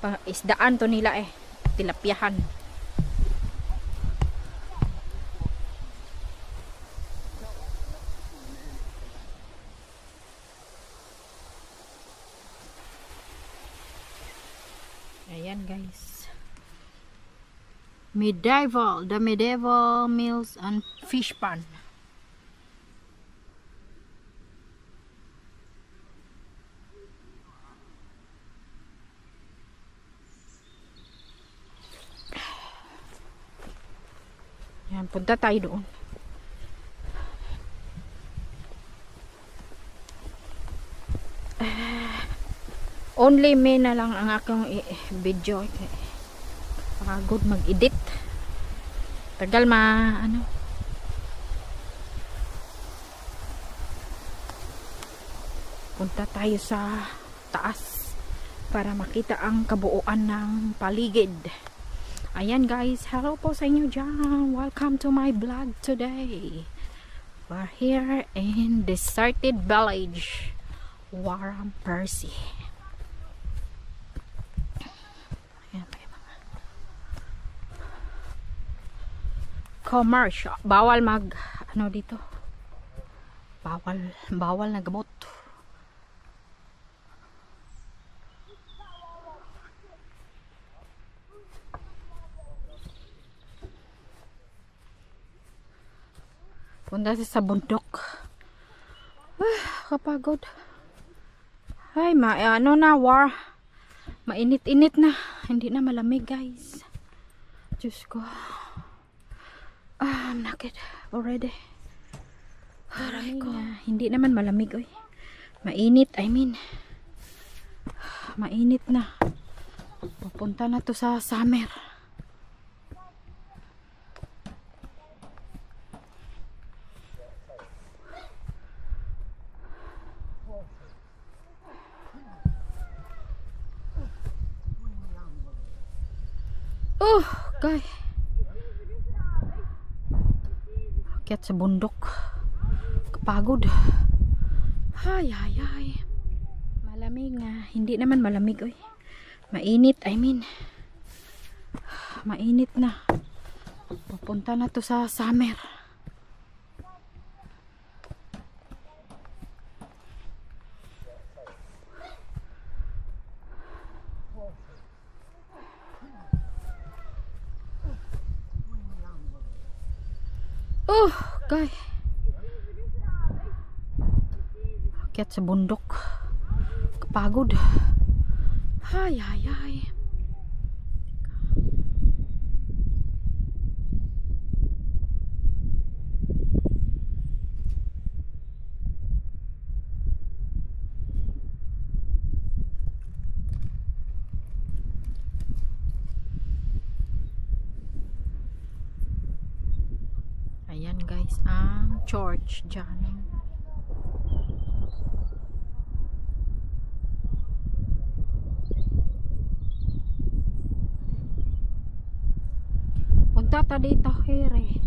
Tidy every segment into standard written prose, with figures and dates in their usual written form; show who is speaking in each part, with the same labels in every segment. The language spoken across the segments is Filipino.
Speaker 1: Isdaan to nila eh. Tilapyahan. Ayan guys. The medieval meals and fish pan. Yan, punta tayo doon. Only me na lang ang akong video. Pagod mag-edit. Tagal ano. Punta tayo sa taas para makita ang kabuuan ng paligid. Ayan guys, hello po sa inyo dyan. Welcome to my vlog today. We're here in deserted village, Waram Percy. Ayan, may mga commercial. Bawal ano dito. Bawal na gamot. Punta sa bundok. Kapagod. Ay, ano na, mainit-init na. Hindi na malamig, guys. Diyos ko. I'm naked already. Aray ko. Hindi naman malamig, oy. Mainit, I mean. Mainit na. Pupunta na to sa summer. Okay. Akyat sa bundok. Kapagod. Ay. Malamig nga. Hindi naman malamig, oy. Mainit, I mean. Mainit na. Pupunta na to sa summer. Okay. Akyat sa bundok. Kapagod. Ay. Ayan guys, ang church dyan. Punta ta dito, here.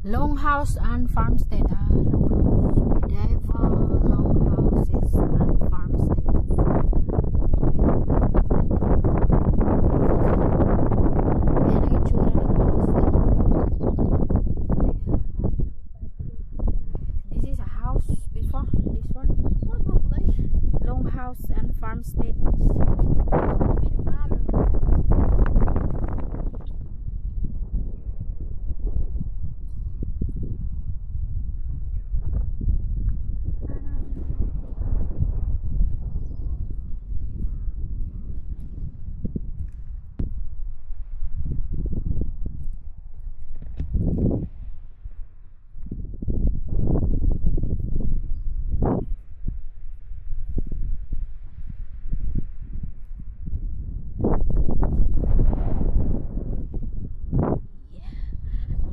Speaker 1: Longhouse and farmstead. Medieval longhouses and farmsteads. Ayan ang itsura ng house. This is a house before this one. Probably. Longhouse and farmstead.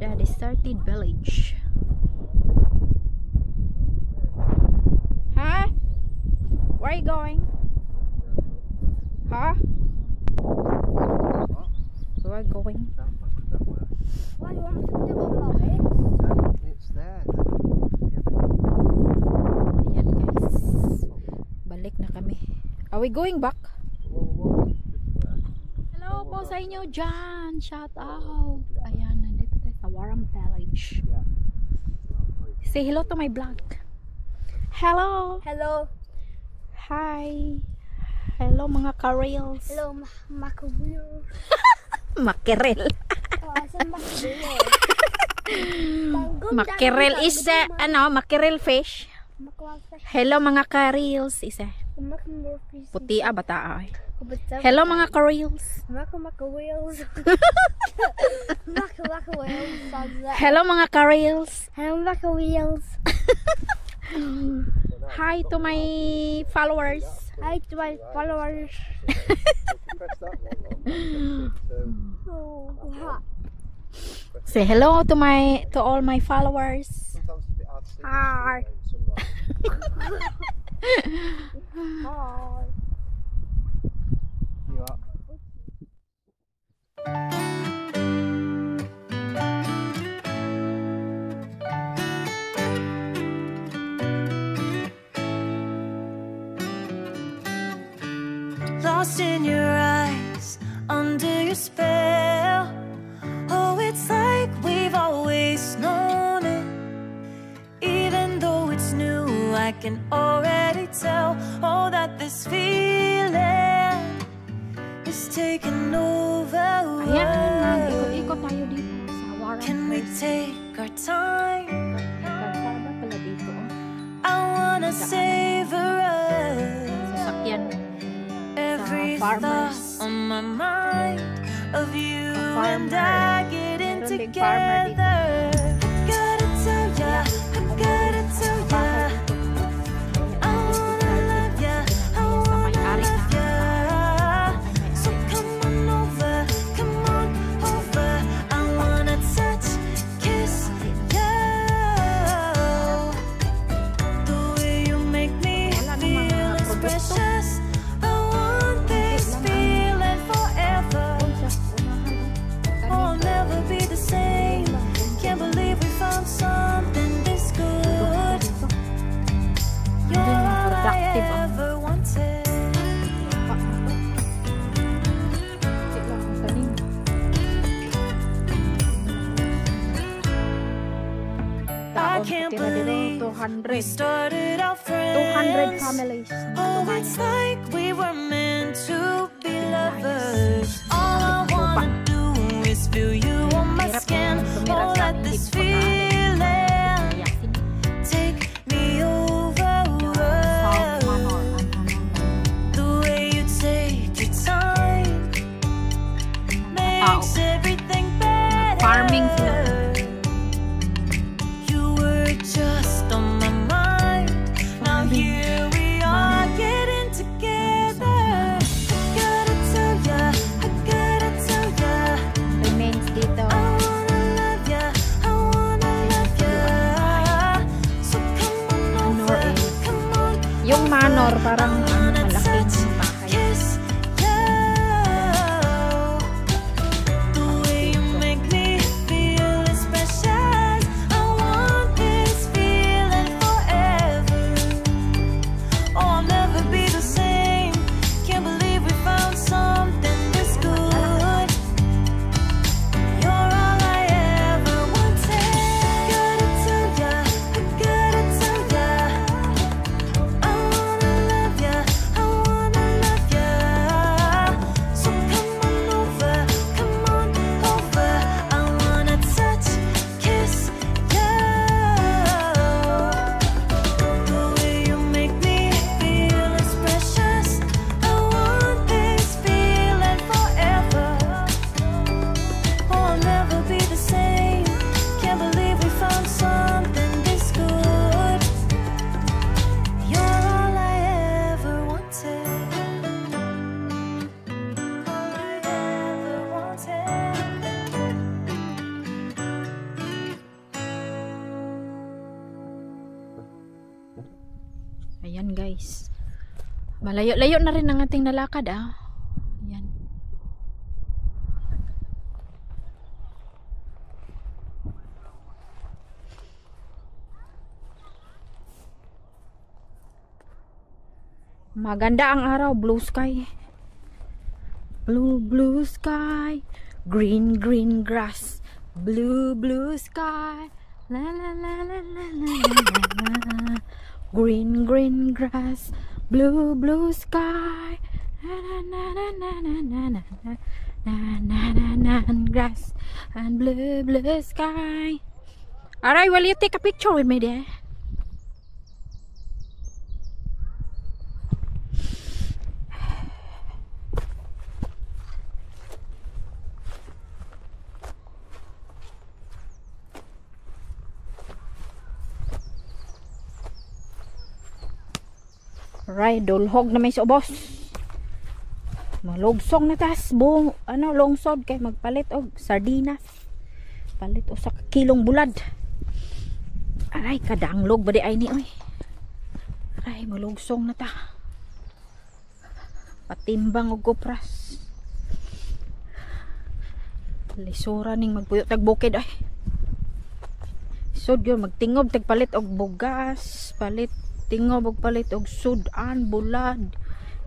Speaker 1: The deserted village. Huh? Where Where are you going? Huh? Where are you going?
Speaker 2: Why do you want me to put it on like this?
Speaker 3: It's there.
Speaker 1: Ayan guys. Balik na kami. Are we going back? Hello po sa inyo dyan. Shout out. Ayan, nandito tayo sa Warm Village. Say hello to my vlog. Hello.
Speaker 2: Hello.
Speaker 1: Hi. Hello mga ka-reels.
Speaker 2: Hello, Mackerel.
Speaker 1: Mackerel.
Speaker 2: Oh, I said Mackerel.
Speaker 1: Mackerel is mackerel fish. Hello mga ka-reels. Isa. Puti bata ay. Hello mga ka-reels.
Speaker 2: Mackerels.
Speaker 1: Hello mga ka-reels.
Speaker 2: Hello, Mackerels.
Speaker 1: Hi to my followers.
Speaker 2: Hi to my followers. Oh, hot.
Speaker 1: Say hello to all my followers.
Speaker 2: Hi. Hi.
Speaker 3: You up?
Speaker 4: Lost in your eyes, under your spell. Oh, it's like we've always known it. Even though it's new, I can already tell. Oh, that this feeling is taking over.
Speaker 1: Ayan, ikot-ikot tayo dito sa Warm
Speaker 4: Can we
Speaker 1: Place.
Speaker 4: take our time?
Speaker 1: Kalsada pala dito.
Speaker 4: I wanna savor us.
Speaker 1: Sasakyan.
Speaker 4: Every
Speaker 1: farmers.
Speaker 4: thought on my mind of you and
Speaker 1: farmer.
Speaker 4: I getting
Speaker 1: Meron ding farmer dito.
Speaker 4: together. Gotta tell ya, I gotta tell ya, I wanna love ya, I wanna love ya. So come on over, I wanna touch, kiss ya. The way you make me
Speaker 1: Wala nang
Speaker 4: feel
Speaker 1: mga
Speaker 4: is
Speaker 1: produkto.
Speaker 4: precious. I want this feeling forever. Oh, I'll never be the same. Can't believe we found something this good. You're all I ever wanted. I can't believe
Speaker 1: 200
Speaker 4: we started out
Speaker 1: 200
Speaker 4: friends.
Speaker 1: families.
Speaker 4: Oh, it's like we were meant to be lovers. All I wanna do is feel you on my skin. Oh, let this feeling take me over. The way you take your time makes everything better.
Speaker 1: Farming sila.
Speaker 4: You were just on my mind. Now here we are getting together. I gotta tell ya, I gotta tell ya,
Speaker 1: Remains dito.
Speaker 4: I wanna love ya, I wanna love ya. So come on
Speaker 1: Manor
Speaker 4: over,
Speaker 1: eh.
Speaker 4: come on.
Speaker 1: Yung manor parang
Speaker 4: I wanna
Speaker 1: malaking
Speaker 4: touch,
Speaker 1: bahay.
Speaker 4: kiss ya. The way you make me feel is precious. I want this feeling forever. Oh, I'll never be the same. Can't believe we found something this good. You're all I ever wanted. Gotta tell ya, I gotta tell ya, I wanna love ya, I wanna love ya. So come on over, I wanna touch, kiss ya. The way you make me feel is precious. I want this feeling forever. Oh, I'll never be the same. Can't believe we found something this good. You're all I ever wanted. All I ever wanted.
Speaker 1: Ayan guys. Malayo-layo na rin ang ating nalakad ah. Yan. Maganda ang araw, blue sky. Blue, blue sky. Green, green grass. Blue, blue sky. La la la la la la la. Green, green grass. Blue, blue sky. Na na na na na na na na na na na grass and blue, blue sky. Alright, will you take a picture with me there? Right, dulhog na may subos. Malugsong na tas buong longsod kay magpalit og sardinas. Palit o sa kilong bulad. Aray, kadanglog ba di ay ni oy. Aray, malugsong na ta. Patimbang og kupras. Lisura ning magpuyot tag bukid ay. Sud yun magtingob tagpalit og bugas, palit tingob og palit og sudan, bulad,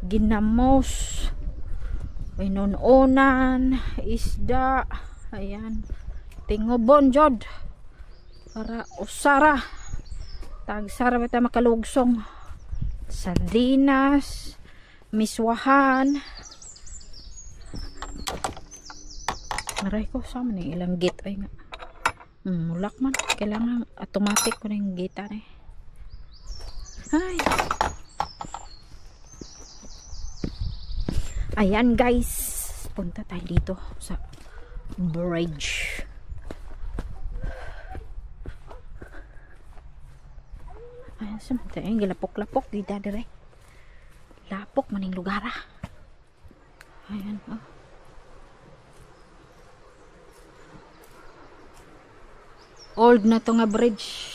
Speaker 1: ginamos, inon-onan, isda, ayan, tingobon jod para usara tagsara ba ta makalugsong, sardinas, miswahan. Maray ko sa man ilang gate ay nga mulak man, kailangan automatic ko na yung gate eh. Ay. Ayan guys, punta tayo dito sa bridge. Ayan, samantay gilapok-lapok dito dire. Lapok maning lugar ah. Ayan oh. Old na to nga bridge.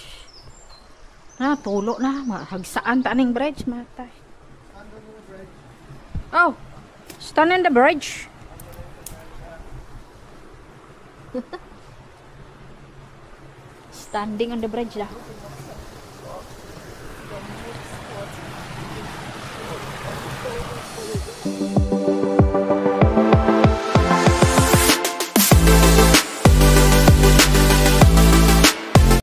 Speaker 1: Na, tulo na. Hagsaan ta ning bridge, matay. Oh, stand in the bridge. Standing on the bridge lah.